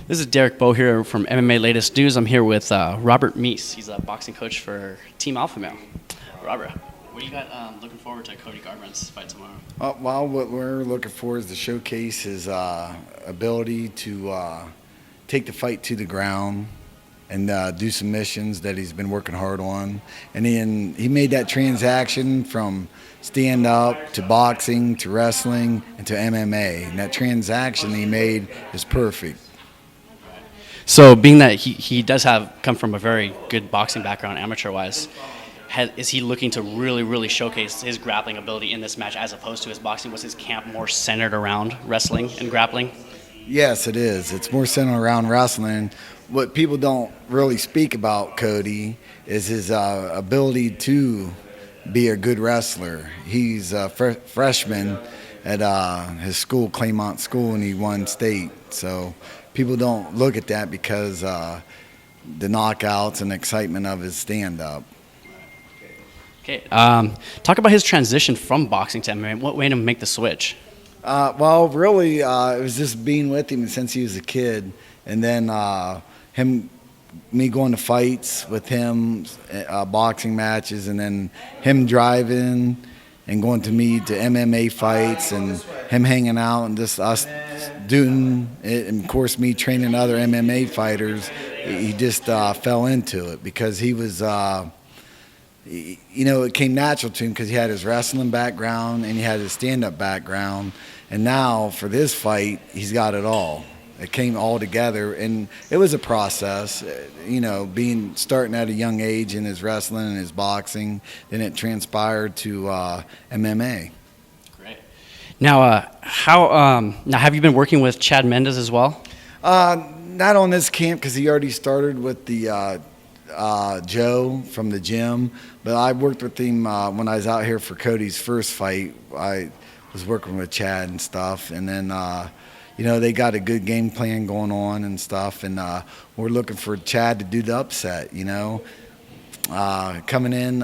This is Derek Bowe here from MMA Latest News. I'm here with Robert Meese. He's a boxing coach for Team Alpha Male. Robert, what do you got looking forward to Cody Garbrandt's fight tomorrow? Well, what we're looking for is to showcase his ability to take the fight to the ground and do submissions that he's been working hard on. And then he made that transaction from stand-up to boxing to wrestling and to MMA. And that transaction he made is perfect. So being that he does come from a very good boxing background amateur-wise, is he looking to really showcase his grappling ability in this match as opposed to his boxing? Was his camp more centered around wrestling and grappling? Yes, it is. It's more centered around wrestling. What people don't really speak about Cody is his ability to be a good wrestler. He's a freshman at his school, Claymont School, and he won state. So people don't look at that because the knockouts and excitement of his stand-up. Okay, talk about his transition from boxing to MMA. What made him make the switch? Well, really, it was just being with him since he was a kid, and then me going to fights with him, boxing matches, and then him driving and going to MMA fights, and him hanging out, and just us doing it, and of course me training other MMA fighters. He just fell into it because he was. It came natural to him because he had his wrestling background and he had his stand-up background. And now for this fight, he's got it all. It came all together, and it was a process, starting at a young age in his wrestling and his boxing. Then it transpired to MMA. Great. Now, now have you been working with Chad Mendes as well? Not on this camp because he already started with the Joe from the gym, but I worked with him when I was out here for Cody's first fight. I was working with Chad and stuff, and then they got a good game plan going on and stuff, and we're looking for Chad to do the upset. Coming in,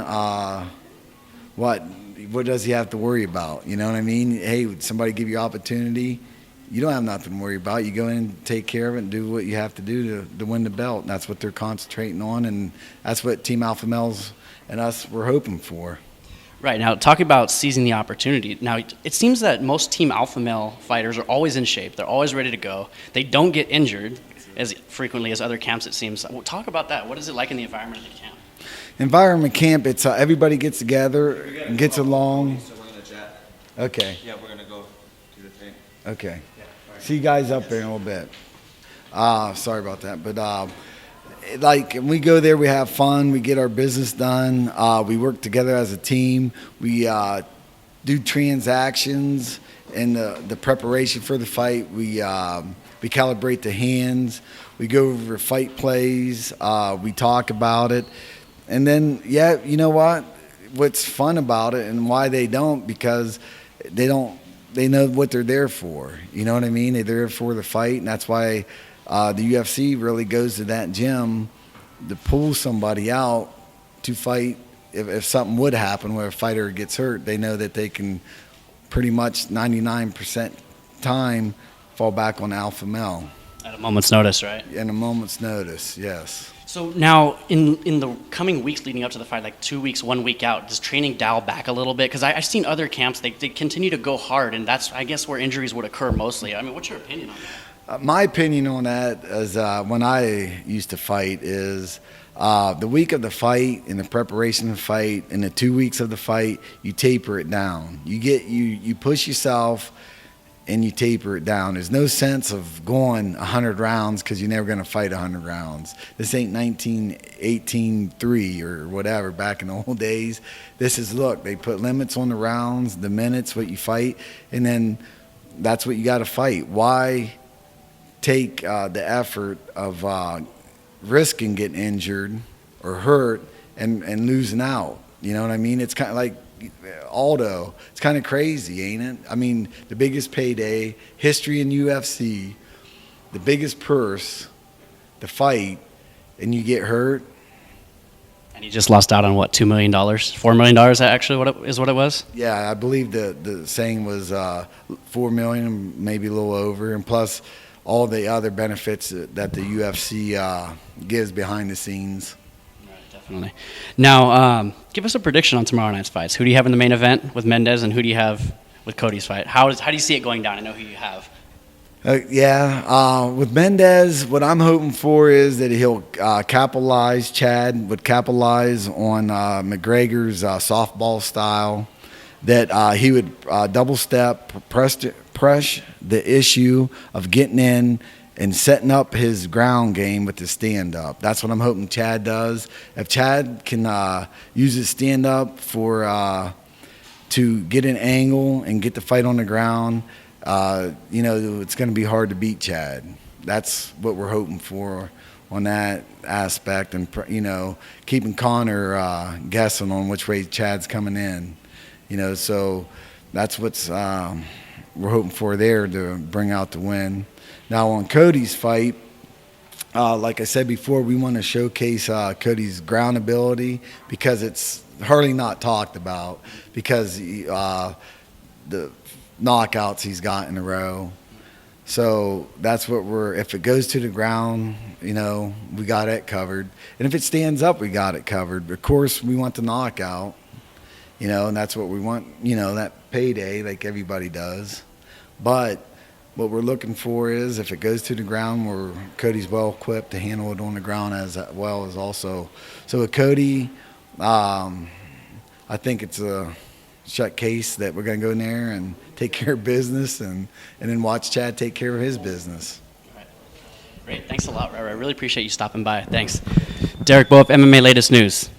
what does he have to worry about? You know what I mean? Hey, would somebody give you opportunity? You don't have nothing to worry about. You go in and take care of it and do what you have to do to win the belt. And that's what they're concentrating on, and that's what Team Alpha Males and us were hoping for. Right. Now, talking about seizing the opportunity, now it seems that most Team Alpha Male fighters are always in shape. They're always ready to go. They don't get injured as frequently as other camps, it seems. Well, talk about that. What is it like in the environment of the camp? Environment camp, it's everybody gets together and gets along. So we're going to chat. Okay. Yeah, we're going to go do the thing. Okay. See you guys up there in a little bit. Sorry about that. But when we go there, we have fun. We get our business done. We work together as a team. We do transactions in the preparation for the fight. We calibrate the hands. We go over fight plays. We talk about it. And then, you know what? What's fun about it and why they don't, because they know what they're there for. You know what I mean? They're there for the fight, and that's why the UFC really goes to that gym to pull somebody out to fight. If something would happen where a fighter gets hurt, they know that they can pretty much 99% time fall back on Alpha Male. At a moment's notice, right? In a moment's notice, yes. So now, in the coming weeks leading up to the fight, like 2 weeks, 1 week out, does training dial back a little bit? Because I've seen other camps, they continue to go hard, and that's, I guess, where injuries would occur mostly. I mean, what's your opinion on that? My opinion on that is when I used to fight is the week of the fight and the preparation of the fight and the 2 weeks of the fight, you taper it down. You push yourself and you taper it down. There's no sense of going 100 rounds because you're never going to fight 100 rounds. This ain't 1918-3 or whatever back in the old days. This is, look, they put limits on the rounds, the minutes, what you fight, and then that's what you got to fight. Why take the effort of risking getting injured or hurt and losing out? You know what I mean? It's kind of like Aldo. It's kind of crazy, ain't it? I mean, the biggest payday, history in UFC, the biggest purse, the fight, and you get hurt. And he just lost out on what, $2 million, $4 million actually what it was? Yeah, I believe the saying was 4 million, maybe a little over, and plus all the other benefits that the UFC gives behind the scenes. Right, definitely. Now, give us a prediction on tomorrow night's fights. Who do you have in the main event with Mendes, and who do you have with Cody's fight? How do you see it going down? I know who you have. With Mendes, what I'm hoping for is that he'll Chad would capitalize on McGregor's softball style, that he would double step, press the issue of getting in and setting up his ground game with the stand-up. That's what I'm hoping Chad does. If Chad can use his stand-up to get an angle and get the fight on the ground, it's going to be hard to beat Chad. That's what we're hoping for on that aspect, and keeping Connor guessing on which way Chad's coming in. So that's what's we're hoping for there to bring out the win. Now on Cody's fight, like I said before, we want to showcase Cody's ground ability, because it's hardly not talked about, because the knockouts he's got in a row. So that's what if it goes to the ground, we got it covered. And if it stands up, we got it covered. Of course, we want the knockout, and that's what we want, that payday like everybody does. But what we're looking for is, if it goes to the ground, where Cody's well equipped to handle it on the ground as well as also. So with Cody, I think it's a shut case that we're going to go in there and take care of business, and then watch Chad take care of his business. All right. Great. Thanks a lot, Ray. I really appreciate you stopping by. Thanks. Derek Boep, MMA Latest News.